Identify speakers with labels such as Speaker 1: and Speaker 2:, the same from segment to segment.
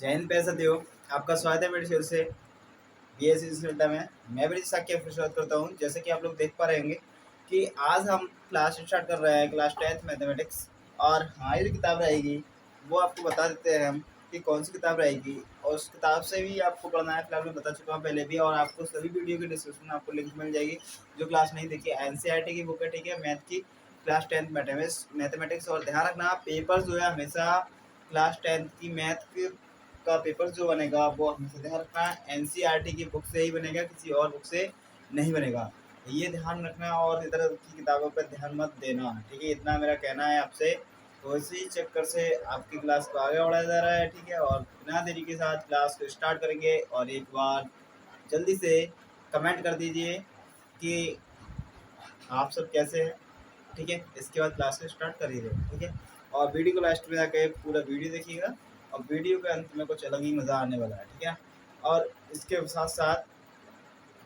Speaker 1: जय हिंद पैसा आपका स्वागत है मेरे शो से बीएससी सिलसिला में। मैं भी साक्य फिर शुरुआत करता हूँ। जैसे कि आप लोग देख पा रहे होंगे कि आज हम क्लास स्टार्ट कर रहे हैं, क्लास 10th मैथमेटिक्स। और हमारी जो किताब रहेगी वो आपको बता देते हैं हम कि कौन सी किताब रहेगी, और उस किताब से भी आपको पढ़ना है। फिलहाल मैं बता चुका हूँ पहले भी, और आपको सभी वीडियो के डिस्क्रिप्शन में आपको लिंक मिल जाएगी। जो क्लास नहीं देखी, एनसीईआरटी की बुक है, ठीक है, मैथ की, क्लास 10th मैथमेटिक्स। और ध्यान रखना, पेपर जो है हमेशा क्लास 10th की मैथ का पेपर जो बनेगा वो हमेशा ध्यान रखना एनसीईआरटी की बुक से ही बनेगा, किसी और बुक से नहीं बनेगा, ये ध्यान रखना। और इधर की किताबों पर ध्यान मत देना, ठीक है, इतना मेरा कहना है आपसे। तो इसी चक्कर से आपकी क्लास को आगे बढ़ाया जा रहा है, ठीक है। और बिना देरी के साथ क्लास को स्टार्ट करेंगे। और एक बार जल्दी से कमेंट कर दीजिए कि आप सब कैसे हैं, ठीक है। इसके बाद क्लास को स्टार्ट कर दीजिए, ठीक है। और वीडियो को लास्ट में जाकर पूरा वीडियो देखिएगा, और वीडियो के अंत में कुछ अलग ही मज़ा आने वाला है, ठीक है। और इसके साथ साथ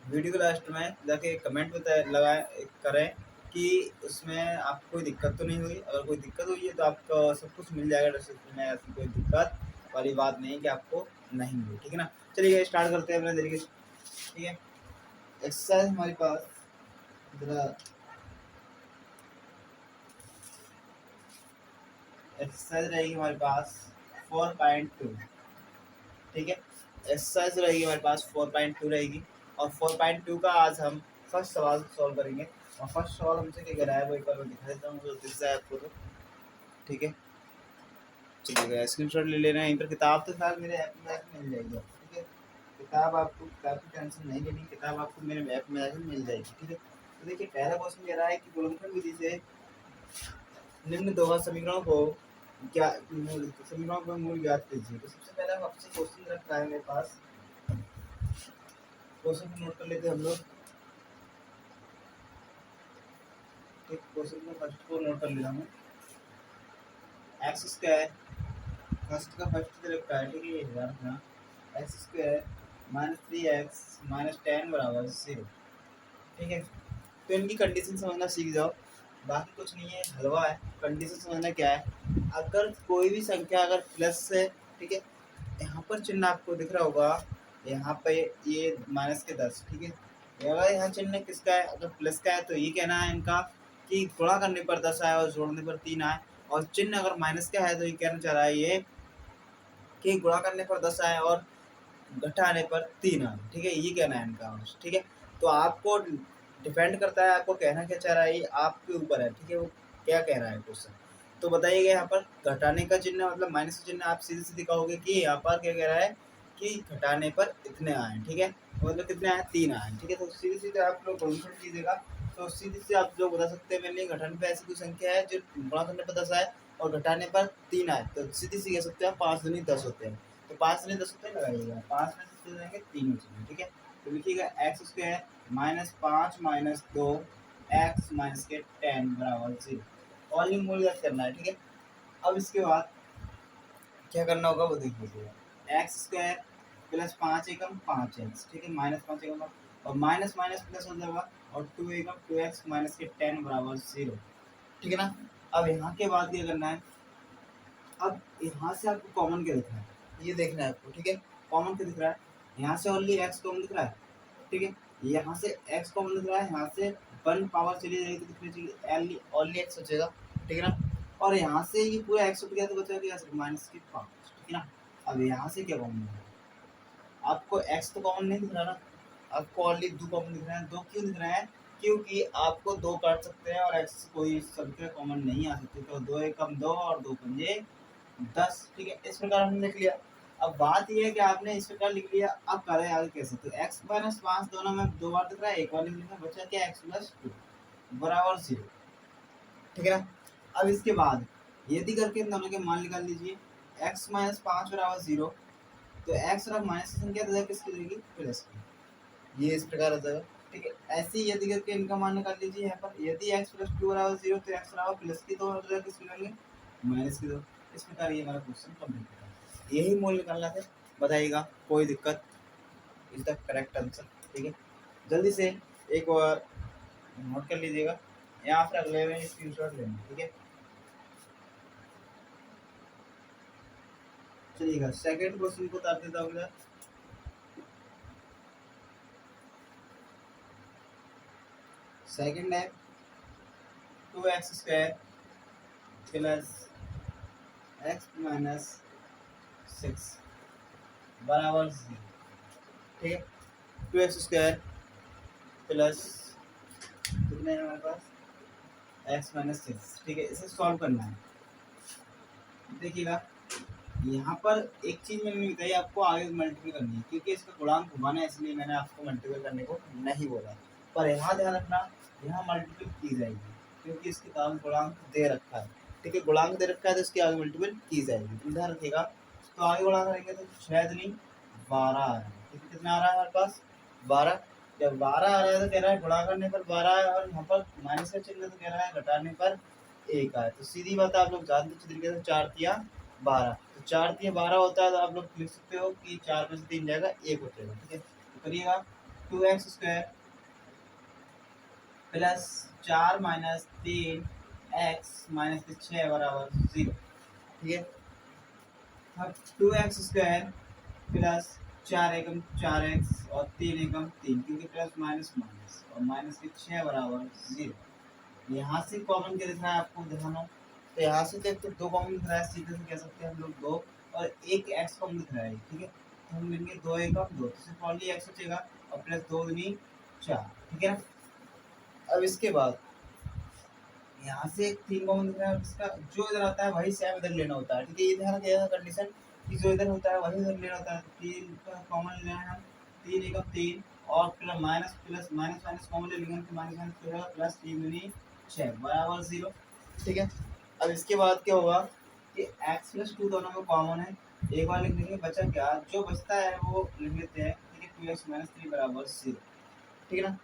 Speaker 1: वीडियो के लास्ट में जाके कमेंट लगाए करें कि उसमें आपको कोई दिक्कत तो नहीं हुई। अगर कोई दिक्कत हुई है तो आपको सब कुछ मिल जाएगा डिस्क्रिप्शन में, ऐसी कोई दिक्कत वाली बात नहीं कि आपको नहीं मिली, ठीक है ना। चलिए स्टार्ट करते हैं अपने तरीके से, ठीक है। एक्सरसाइज हमारे पास जरा एक्सरसाइज रहेगी हमारे पास 4.2, ठीक है। एक्सरसाइज रहेगी हमारे पास 4.2 रहेगी। और 4.2 का आज हम फर्स्ट सवाल सॉल्व करेंगे। और फर्स्ट सवाल हमसे क्या कह रहा है वो एक बार मैं दिखा देता हूँ, तो दिख जाए आपको तो, ठीक है। चलिएगा स्क्रीनशॉट ले लेना है। यहीं पर किताब तो साथ मेरे ऐप में मिल जाएगी, ठीक है। किताब आपको, किताब की टेंशन नहीं लेनी, किताब आपको मेरे ऐप में आकर मिल जाएगी, ठीक है। तो देखिए पहला क्वेश्चन कह रहा है कि गुणनखंड विधि से निम्न दोनों समीकरणों को क्या समीकरणों का मूल ज्ञात कीजिए। तो सबसे पहले हम आपसे क्वेश्चन रखा है मेरे पास, क्वेश्चन को नोट कर लेते हैं हम लोग। एक क्वेश्चन को फर्स्ट को नोट कर लेता हूँ। एक्स स्क्वायर फर्स्ट का फर्स्ट तरफ का है, ठीक है, ध्यान रखना। X square minus 3x minus 10 बराबर 0, ठीक है। तो इनकी कंडीशन समझना सीख जाओ, बाकी कुछ नहीं है, हलवा है। कंडीशन समझना क्या है, अगर कोई भी संख्या अगर प्लस है, ठीक है, यहाँ पर चिन्ह आपको दिख रहा होगा, यहाँ पे ये माइनस के 10, ठीक है। अगर यहाँ चिन्ह किसका है, अगर प्लस का है तो ये कहना है इनका कि गुणा करने पर 10 आए और जोड़ने पर 3 आए। और चिन्ह अगर माइनस का है तो ये कहना चाह रहा है ये कि गुणा करने पर 10 आए और घटाने पर 3 आए, ठीक है, ये कहना है इनका, ठीक है। तो आपको डिपेंड करता है, आपको कहना क्या चाह रहा है, ये आपके ऊपर है, ठीक है, वो क्या कह रहा है क्वेश्चन। तो बताइएगा, यहाँ पर घटाने का चिन्ह मतलब माइनस का चिन्ह आप सीधे सीधे कहोगे कि यहाँ पर क्या कह रहा है कि घटाने पर इतने आए, ठीक है, मतलब कितने आए, 3 आए, ठीक है। तो सीधे सीधे आप लोग गुणनखंड कीजिएगा, तो सीधे से आप लोग बता सकते हैं मेरे लिए घटाने पर ऐसी कोई संख्या है जो गुणा करने पर 10 आए और घटाने पर 3 आए, तो सीधे से कह सकते हैं 5 दूनी 10 होते हैं। तो 5 दूनी 10 होते हैं, लगाइएगा, 5 में से जाएंगे 3 बचेंगे, ठीक है। तो लिखिएगा x square minus 5 minus 2 x minus के 10 बराबर 0। ओनली मूल ज्ञात करना है, ठीक है। अब इसके बाद क्या करना होगा वो देख लीजिएगा। एक्स स्क्वायर प्लस 5 एकम 5x, ठीक है, माइनस 5 एकम और माइनस माइनस प्लस हो जाएगा, और 2 एकम 2x माइनस के 10 बराबर 0, ठीक है ना। अब यहाँ के बाद क्या करना है, अब यहाँ से आपको कॉमन क्या दिख रहा है, ये देखना है आपको, ठीक है। कॉमन क्या दिख रहा है, यहाँ से ओनली x कॉमन दिख रहा है, ठीक है, यहाँ से x कॉमन दिख रहा है, यहाँ से 1 पावर चली जाएगी तो कितनी चाहिए, ओनली x बचेगा, ठीक है ना। और यहाँ से ये पूरा x उठ गया तो बचा क्या, सिर्फ माइनस के 5, ठीक है ना। अब यहाँ से क्या कॉमन दिख रहा है, आपको x तो कॉमन नहीं दिख रहा ना, आपको ओनली 2 कॉमन दिख रहे हैं। 2 क्यों दिख रहे हैं, क्योंकि आपको 2 काट सकते हैं और x से कोई संख्या कॉमन नहीं आ सकती, तो 2 एकम 2 और 2 पंजे 10, ठीक है। इस प्रकार हमने लिख लिया। अब बात यह है कि आपने इस प्रकार लिख लिया, अब करें आगे कैसे। तो x माइनस 5 दोनों में 2 बार दिख रहा है, एक बार लिखने में बचा क्या, x प्लस 2 बराबर 0, ठीक है ना। अब इसके बाद यदि करके इन दोनों के मान निकाल लीजिए, x माइनस 5 बराबर 0, तो x और माइनस की संख्या तो किसकी रहेगी, प्लस की, ये इस प्रकार आ जाएगा, ठीक है। ऐसे ही यदि करके इनका मान निकाल लीजिए, यहाँ पर यदि x प्लस 2 बराबर 0, तो x बराबर प्लस की 2 और किसकी रहेंगे, माइनस की 2। इस प्रकार ये हमारा क्वेश्चन कंप्लीट होगा। यही मूल निकालना था, बताइएगा कोई दिक्कत, इज द करेक्ट आंसर, ठीक है। जल्दी से एक बार नोट कर लीजिएगा, या फिर अगले में स्क्रीनशॉट लेना, ठीक है। चलिएगा सेकंड क्वेश्चन को उतार देता हूँ। सेकंड है 2x² प्लस x माइनस 6 बराबर 0। ठीक है, 2x² प्लस कितने है हमारे पास x माइनस 6। ठीक है, इसे सॉल्व करना है। देखिएगा यहाँ पर एक चीज मैंने नहीं बताई, आपको आगे मल्टीपल करनी है, क्योंकि इसका गुणांक घुमाना है, इसलिए मैंने आपको मल्टीपल करने को नहीं बोला। पर यहाँ ध्यान रखना, यहाँ मल्टीपल की जाएगी क्योंकि इसके कारण गुणांक दे रखा है। ठीक है, गुणांक दे रखा है तो इसके आगे मल्टीपल की जाएगी, तो ध्यान रखिएगा। तो आगे गुणांक करेंगे तो 6 दूनी 12 आ रहा है। ठीक है, कितना आ रहा है हमारे पास 12। जब 12 आ रहा है तो कह रहा है गुणा करने पर 12 है, और यहाँ पर माइनस का चिन्ह तो कह रहा है घटाने पर 1 आए। तो सीधी बात आप लोग जानते अच्छे तरीके से, 4 तिया 12, तो 4 तिया 12 होता है, तो आप लोग लिख सकते हो कि 4 में से 3 जाएगा 1 हो जाएगा। ठीक है, तो करिएगा 2x² plus 4 minus 3x minus 6 बराबर 0। ठीक है, अब 2x² प्लस 4 एकम 4x और 3 एकम 3, क्योंकि प्लस माइनस माइनस और माइनस के 6 बराबर 0। यहाँ से कॉमन क्या दिख रहा है आपको दिखाना, तो यहाँ से देख तो 2 कॉमन दिख रहा है, सीधे से कह सकते हैं हम लोग 2, और एक x कॉमन दिख रहा है। ठीक है, तो हम लेंगे 2 एकम 2, तो सिर्फ ओनली x बचेगा और प्लस 2 दूनी 4। ठीक है ना, अब इसके बाद यहाँ से एक 3 कॉमन दिख रहा है, इसका जो इधर आता है वही सेम इधर लेना होता है। ठीक है, ये ध्यान रखिएगा कंडीशन कि जो इधर होता है वही इधर लेना होता है। 3 का कॉमन लेना है, 3 एकम 3 और प्लस माइनस माइनस कॉमन ले लेंगे तो माइनस माइनस हो जाएगा, प्लस 3 दूनी 6 बराबर 0। ठीक है, अब इसके बाद क्या होगा कि x प्लस 2 दोनों में कॉमन है, एक बार लिख देंगे, बचा क्या जो बचता है वो लिख लेते हैं। ठीक है, 2x माइनस 3 बराबर 0। ठीक है ना,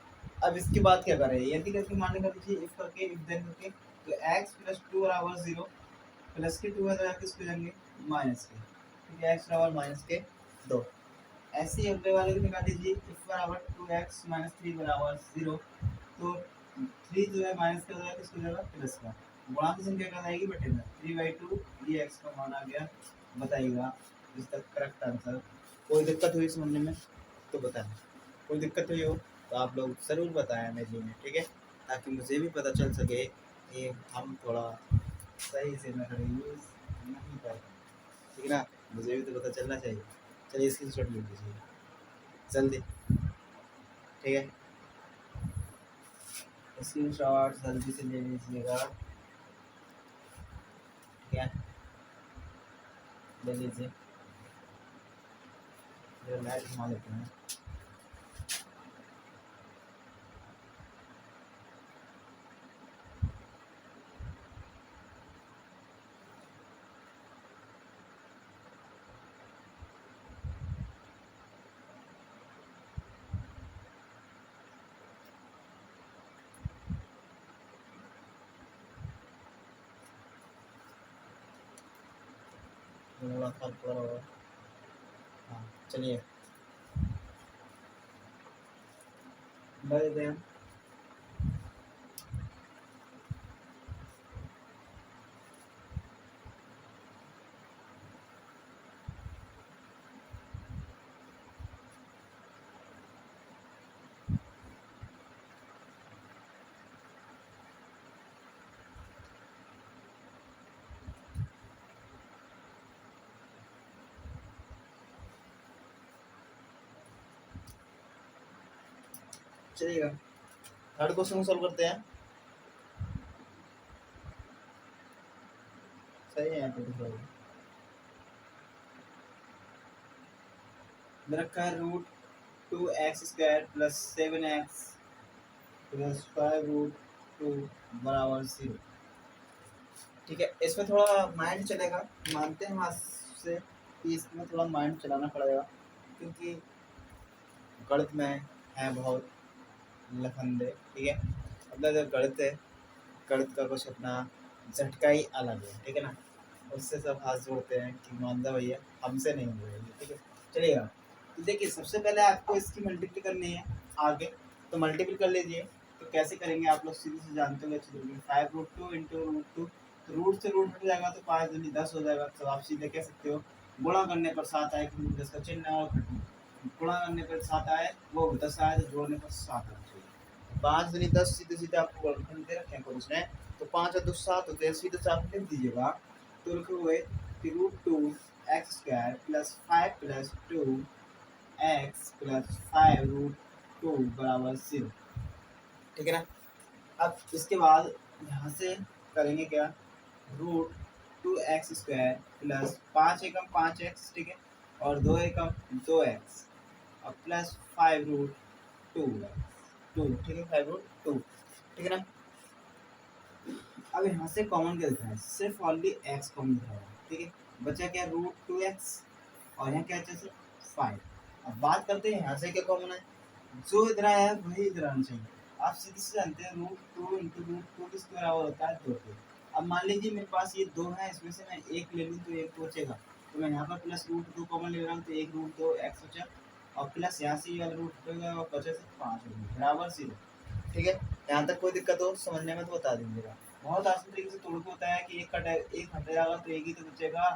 Speaker 1: अब इसके बाद क्या करें, यदि करके मान कर दीजिए, इफ करके इफ देन करके, तो x प्लस 2 बराबर 0, प्लस के 2 है किसको जाएंगे माइनस के। ठीक है, x बराबर माइनस के 2। ऐसे ही अगले वाले को निकाल दीजिए, इफ बराबर 2x माइनस 3 बराबर 0, तो 3 जो है माइनस का जाएगा किसको जाएगा प्लस का, गुणा की संख्या क्या आएगी बटेगा 3/2, ये x का मान आ गया। बताइएगा इस तक करेक्ट आंसर। कोई दिक्कत हुई समझने में तो बताएं, कोई दिक्कत हुई हो तो आप लोग ज़रूर बताएं मेरे में। ठीक है, ताकि मुझे भी पता चल सके कि हम थोड़ा सही से मेथड यूज़ नहीं कर रहे। ठीक है ना, मुझे भी तो पता चलना चाहिए। चलिए स्क्रीनशॉट ले लीजिए जल्दी। ठीक है, स्क्रीनशॉट जल्दी से ले लीजिएगा। ठीक है, ले लीजिए, लाइट घुमा लेते हैं। हाँ चलिए बता देते हैं। चलिएगा थर्ड क्वेश्चन को सॉल्व करते हैं। सही है, यहाँ पे रखा है √2x² प्लस 7x प्लस 5√2 बराबर 0। ठीक है, इसमें थोड़ा माइंड चलेगा, मानते हैं हाथ से कि इसमें थोड़ा माइंड चलाना पड़ेगा, क्योंकि गणित में है बहुत लफंदे। ठीक है, मतलब जब गणित है, गणित का कुछ अपना झटका ही अलग है। ठीक है ना, उससे सब हाथ जोड़ते हैं कि मानदा भैया हमसे नहीं हुए। ठीक है, चलिएगा, तो देखिए सबसे पहले आपको इसकी मल्टीप्लाई करनी है आगे, तो मल्टीप्लाई कर लीजिए। तो कैसे करेंगे आप लोग सीधे से जानते होंगे अच्छे तरीके, 5√2 इंटू √2, तो रूट से रूट हट जाएगा तो 5 दूनी 10 हो जाएगा। तो आप सीधे कह सकते हो गुणा करने पर 7 आए क्योंकि 10 का चिन्ह है, और गुणा करने पर 7 आए वो 10 आए तो जोड़ने पर 7 आना चाहिए। 5 दूनी 10 सीधे सीधे आपको वर्गफल दे रखे हैं क्वेश्चन है, तो 5 और 2 7 होते हैं, सीधे से आप लिख दीजिएगा। तो लिखे हुए कि √2 x square plus 5 plus 2 x plus 5 √2 बराबर 0। ठीक है ना। अब इसके बाद यहाँ से करेंगे क्या, √2x² प्लस 5 एकम 5x, ठीक है, और 2 एकम 2x और प्लस 5 √2 ठीक है, 5 √2, ठीक है ना। अब यहाँ से कॉमन क्या दिख रहा है, सिर्फ ऑनली x कॉमन दिख रहा है, ठीक है, बचा क्या √2x और यहाँ क्या है 5। अब बात करते हैं यहाँ से क्या कॉमन है, जो इधर आया है वही इधर आना चाहिए। आप सीधे से जानते हैं √2 इंटू √2 किसके बराबर होता है 2 के। अब मान लीजिए मेरे पास ये 2 है, इसमें से मैं 1 ले लूँ तो 1 बचेगा, तो मैं यहाँ पर प्लस √2 कॉमन ले रहा हूँ तो 1 √2 एक्स बचा, और प्लस यहाँ से ये √2 और बचे से 5 बराबर 0। ठीक है, यहाँ तक कोई दिक्कत हो समझने में तो बता दीजिएगा। बहुत आसान तरीके से तोड़ के होता है कि एक हट जाएगा तो एक ही तो बचेगा।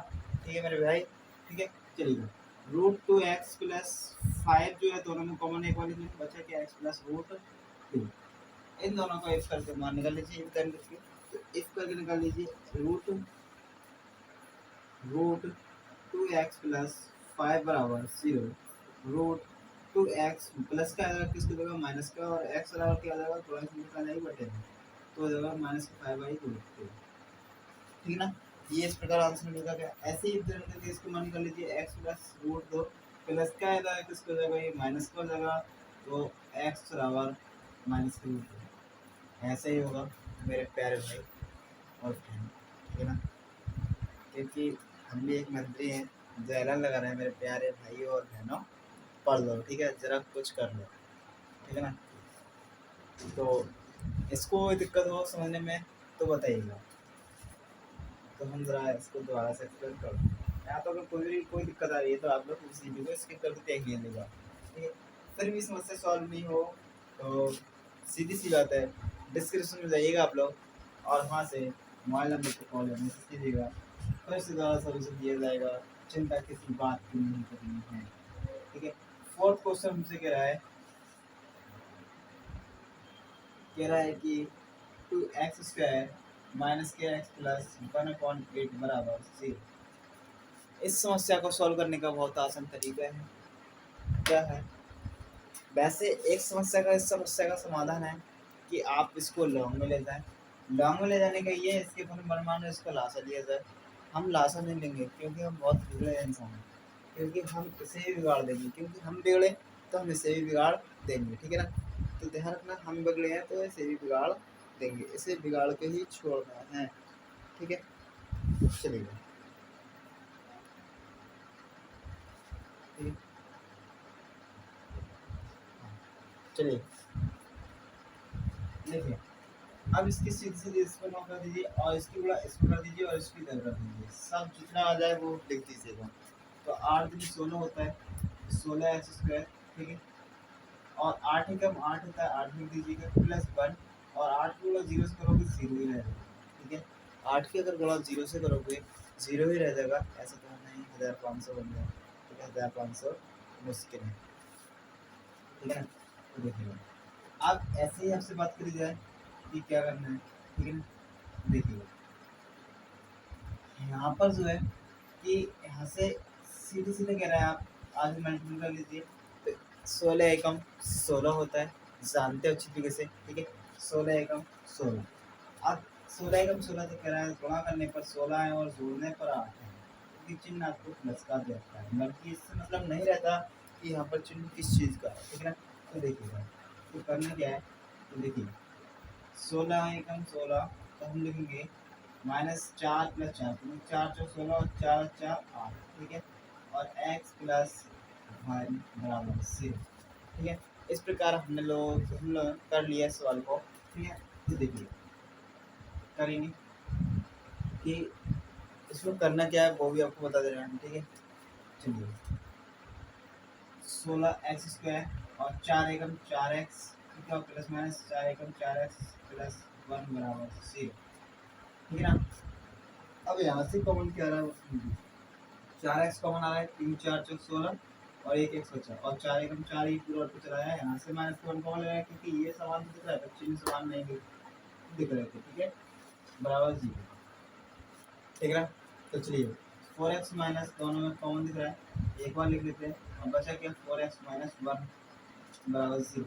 Speaker 1: ठीक है मेरे भाई, ठीक है, चलिए √2x प्लस 5 जो है दोनों में कॉमन एक वाली में बचा क्या x प्लस √2, इन दोनों को इफ करके मान निकाल लीजिए, इफ करके तो इफ करके निकाल लीजिए √2x प्लस 5 बराबर 0, √2x प्लस का आएगा किसकी जगह माइनस का, और x बराबर क्या आ जाएगा थोड़ा सा निकालना ही बटेगा तो हो जाएगा -5/√2। ठीक है ना, ये इस प्रकार आंसर मिलेगा। क्या ऐसे ही इधर करके इसको मान निकाल लीजिए x प्लस √2 प्लस का आएगा किसको जाएगा ये माइनस का हो जाएगा, तो x बराबर -√2। ऐसे ही होगा मेरे प्यारे भाई और बहन, ठीक है ना, क्योंकि हम भी एक मंत्री हैं जो ऐलान लगा रहे हैं मेरे प्यारे भाई और बहनों, पढ़ लो, ठीक है, जरा कुछ कर लो, ठीक है ना। तो इसको दिक्कत हो समझने में तो बताइएगा, तो हम जरा इसको दोबारा से एक्सप्लेन कर दूँ। यहाँ तो अगर कोई दिक्कत आ रही है तो आप लोग उस वीडियो को स्किप करके देख लीजिएगा, ठीक है। फिर भी समस्या सॉल्व नहीं हो तो सीधी सी बात है, डिस्क्रिप्शन में जाइएगा आप लोग और वहाँ से मोबाइल नंबर पर कॉल या मैसेज कीजिएगा, फिर से द्वारा सोल्यूशन दिया जाएगा। चिंता किसी बात की नहीं करनी है, ठीक है। फोर्थ क्वेश्चन हमसे कह रहा है कि 2x² माइनस kx प्लस 1/8 बराबर 0। इस समस्या को सॉल्व करने का बहुत आसान तरीका है, क्या है, वैसे एक समस्या का इस समस्या का समाधान है कि आप इसको लॉन्ग में ले जाएं। लॉन्ग में ले जाने का ये है, इसके परिमाण में इसका लासा लिया जाए। हम लासा नहीं लेंगे क्योंकि हम बहुत बिगड़े इंसान हैं, क्योंकि हम इसे ही बिगाड़ देंगे, क्योंकि हम बिगड़े तो हम इसे भी बिगाड़ देंगे, ठीक है ना। तो ध्यान रखना, हम बिगड़े हैं तो इसे भी बिगाड़ देंगे, इसे बिगाड़ के ही छोड़ना है, ठीक है। चलिए चलिए देखिए, अब इसकी सीधी सीधी इस पर कर दीजिए और इसकी बड़ा इस पर कर दीजिए और इसकी इधर कर दीजिए, सब जितना आ जाए वो लिख दीजिएगा। तो 8 दूनी 16 होता है, 16x², ठीक है, और 8 एकम 8 होता है, 8 लिख दीजिएगा प्लस 1, और 8 को गुणा 0 से करोगे 0 ही रहेगा, ठीक है। 8 की अगर गुणा 0 से करोगे 0 ही रह जाएगा, ऐसा तो नहीं 1500 बन जाए, ठीक है, 1500 मुश्किल है, ठीक है ना। तो देखिएगा, अब ऐसे ही आपसे बात करी जाए कि क्या करना है, ठीक है ना। देखिए यहाँ पर जो है कि यहाँ से सीधे सीधे कह रहा है, आप आगे मल्टीपल कर लीजिए, तो 16 एकम 16 होता है, जानते हो अच्छी तरीके से, ठीक है, 16 एकम 16। अब 16 एकम 16 तो कह रहा है गुणा करने पर 16 है और जोड़ने पर 8 है, क्योंकि चिन्ह आपको प्लस का देता है, बल्कि इससे मतलब नहीं रहता कि यहाँ पर चिन्ह किस चीज़ का है, ठीक है ना। तो देखिएगा तो करना क्या है, तो देखिए 16 एकम 16 तो हम लिखेंगे -4 + 4, 4 × 16 और 4 × 4 8, ठीक है, और x प्लस 1 बराबर 0, ठीक है। इस प्रकार हम लोग कर लिया सवाल को, ठीक है। तो देखिए करेंगे कि इसमें करना क्या है वो भी आपको बता दे रहे हैं, ठीक है। चलिए 16x² और 4 एकम 4x, ठीक है, प्लस माइनस 4 एकम 4x प्लस 1 बराबर 0, ठीक है ना। अब यहाँ से कॉमन क्या रहा है, 4x कॉमन आ रहा है, 3 4 चौक 16 और एक x बचा और 4 एकम 4 ही पूरा आउटपुट चला है। यहाँ से माइनस वन कॉमन लगाया क्योंकि ये समान तो दिख रहा है, बच्चे में समान नहीं दिख रहे थे, ठीक है, बराबर 0, ठीक है। तो चलिए 4x माइनस दोनों में कॉमन दिख रहा है, एक बार लिख लेते हैं और बचा क्या 4x माइनस 1 बराबर 0।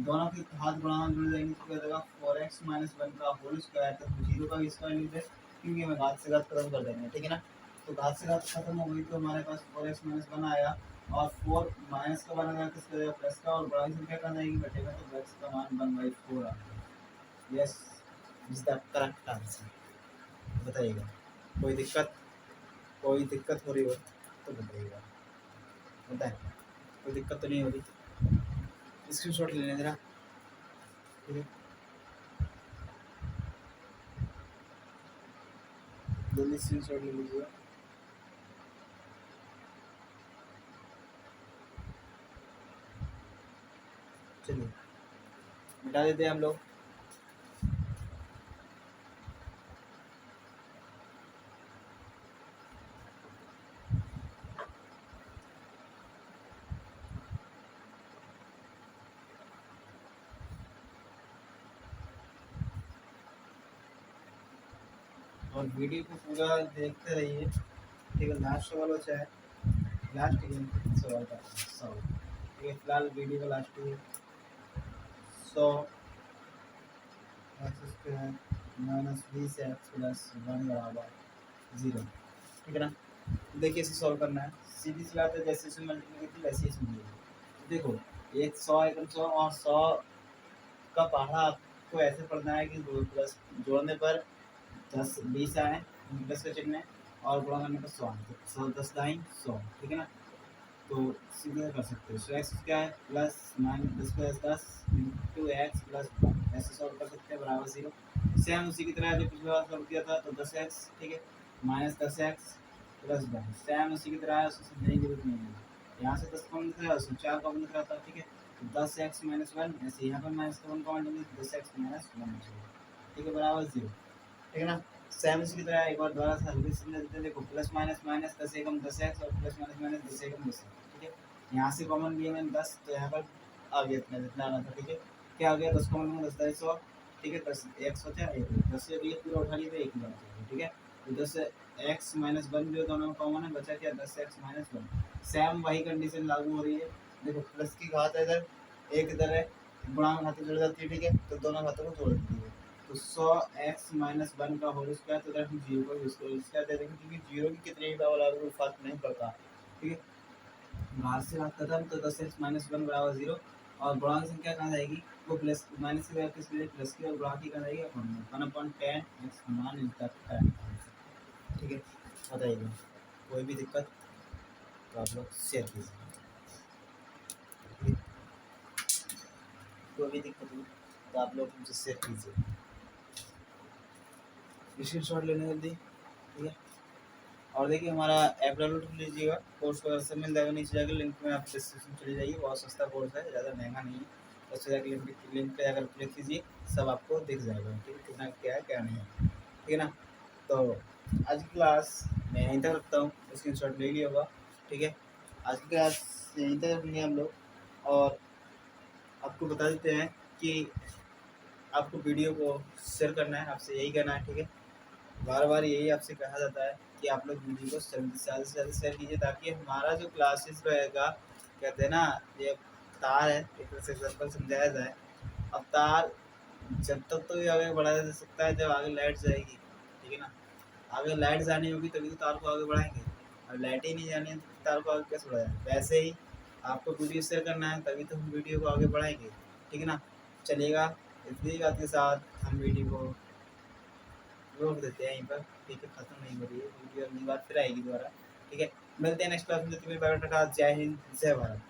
Speaker 1: दोनों के हाथ बढ़ाना जुड़ जाएंगे तो क्या देगा 4x माइनस 1 का होल स्क्वायर, तो 0 का भी स्क्वायर लिख दे क्योंकि हमें घात से घात खत्म कर देंगे, ठीक है ना। तो घात से घात खत्म हो गई तो हमारे पास 4x माइनस 1 आया और 4 माइनस का बना किसका देगा प्लस का, और बड़ा संख्या कहाँ जाएगी घटेगा तो x का मान 1/4 आ। Yes, is the correct answer. बताइएगा कोई दिक्कत हो रही हो तो बताइएगा, बताएं कोई दिक्कत तो नहीं हो रही, स्क्रीनशॉट ले लें जरा, ठीक है, जल्दी स्क्रीनशॉट ले लीजिए। चलिए मिटा देते हैं हम लोग। और वीडियो को पूरा देखते रहिए, ठीक है। लास्ट सवाल बचा है, लास्ट सवाल का सवाल, ठीक है। फिलहाल वीडियो का लास्ट है 100 x square minus 20x plus 1 बराबर 0, ठीक है ना। देखिए इसे सॉल्व करना है, सीधी सी बात है, जैसे इसमें मल्टीप्लाई की थी वैसे इसमें मिलेगी। देखो एक 100 एकम 100 और 100 का पहाड़ा आपको ऐसे पढ़ना है कि प्लस जोड़ने पर 10 20 आए, प्लस का चिन्ह है, और गुणा करने पर 100 आए, तो 10 दाई 100, ठीक है ना। तो सीधे कर सकते हो, सो एक्स क्या है plus minus 10 plus 10 into x plus 1, ऐसे सॉल्व कर सकते हैं बराबर 0। सेम उसी की तरह जो पिछली बार सॉल्व किया था, तो 10x, ठीक है, माइनस 10x प्लस 1, सेम उसी की तरह है, उसको समझने की जरूरत नहीं है। यहाँ से 10 कॉमन दिख रहा है, उसमें 4 कॉमन दिख रहा था, ठीक है। तो 10x माइनस 1, ऐसे यहाँ पर माइनस का 1 कॉमन लेंगे तो 10x माइनस 1, ठीक है, बराबर 0, ठीक है ना। सेम उसी की तरह एक बार दोबारा से हल्के से समझ लेते हैं। देखो प्लस माइनस माइनस 10 एकम 10x और प्लस माइनस माइनस 10 एकम 10x, ठीक है। यहाँ से कॉमन लिए मैंने 10, तो यहाँ पर आ गया इतना जितना आना था, ठीक है। क्या आ गया 10 कॉमन में 10 10 100, ठीक है, 10 x बचा 1, 10 से 1 पूरा उठा लिए तो 1 बचा, ठीक है। तो 10 x माइनस 1 जो दोनों में कॉमन है, बचा क्या 10x माइनस 1। सेम वही कंडीशन लागू हो रही है। देखो प्लस की घात है इधर, एक इधर है, गुणा में घातें जुड़ जाती है, ठीक है, तो दोनों घातों को जोड़ देती है। तो 100x माइनस 1 का होल स्क्वायर, तो इधर हम 0 का यूज करेंगे, इसका दे देंगे क्योंकि 0 की कितनी भी पावर आ कोई फर्क नहीं पड़ता, ठीक है। बाहर से बात खत्म, तो 10x माइनस 1 बराबर 0, और गुणांक संख्या कहाँ जाएगी, वो प्लस माइनस की वैल्यू किसके लिए प्लस की, और गुणांक की कहाँ जाएगी 1/10 x समान इनका करेक्ट आंसर, ठीक है। बताइए कोई भी दिक्कत तो आप लोग शेयर कीजिए, कोई भी दिक्कत हो तो आप लोग मुझे शेयर कीजिए, स्क्रीन शॉट लेने जल्दी, ठीक है। और देखिए हमारा ऐप डाउनलोड कर लीजिएगा, कोर्स वगैरह सब मिल जाएगा, नीचे जाकर लिंक में आप डिस्क्रिप्शन चले जाइए, बहुत सस्ता कोर्स है, ज़्यादा महंगा नहीं है, उससे जाकर लिंक पे जाकर क्लिक कीजिए, सब आपको दिख जाएगा, ठीक है, कितना क्या है क्या नहीं है, ठीक है ना। तो आज की क्लास मैं यहीं तक रखता हूँ, स्क्रीन शॉट ले लिया होगा, ठीक है। आज की क्लास यहीं तक रखेंगे हम लोग, और आपको बता देते हैं कि आपको वीडियो को शेयर करना है, आपसे यही कहना है, ठीक है। बार बार यही आपसे कहा जाता है कि आप लोग वीडियो को ज़्यादा से ज़्यादा शेयर कीजिए, ताकि हमारा जो क्लासेस रहेगा, कहते हैं ना ये तार है, एक तरह से एग्जाम्पल समझाया जाए, अब तार जब तक तो ये आगे बढ़ाया जा सकता है जब आगे लाइट जाएगी, ठीक है ना। आगे लाइट जानी होगी तभी तो तार को आगे बढ़ाएंगे, और लाइट ही नहीं जानी है तो तार को आगे कैसे बढ़ाएंगे। वैसे ही आपको वीडियो शेयर करना है तभी तो हम वीडियो को आगे बढ़ाएंगे, ठीक है ना। चलिएगा, इतनी बात के साथ हम वीडियो को रोक देते हैं यहीं पर, ठीक है, खत्म नहीं हो रही है वीडियो, अगली बार फिर आएगी दोबारा, ठीक है। मिलते हैं नेक्स्ट क्लास में, तुम्हें बायोडाटा। जय हिंद, जय भारत।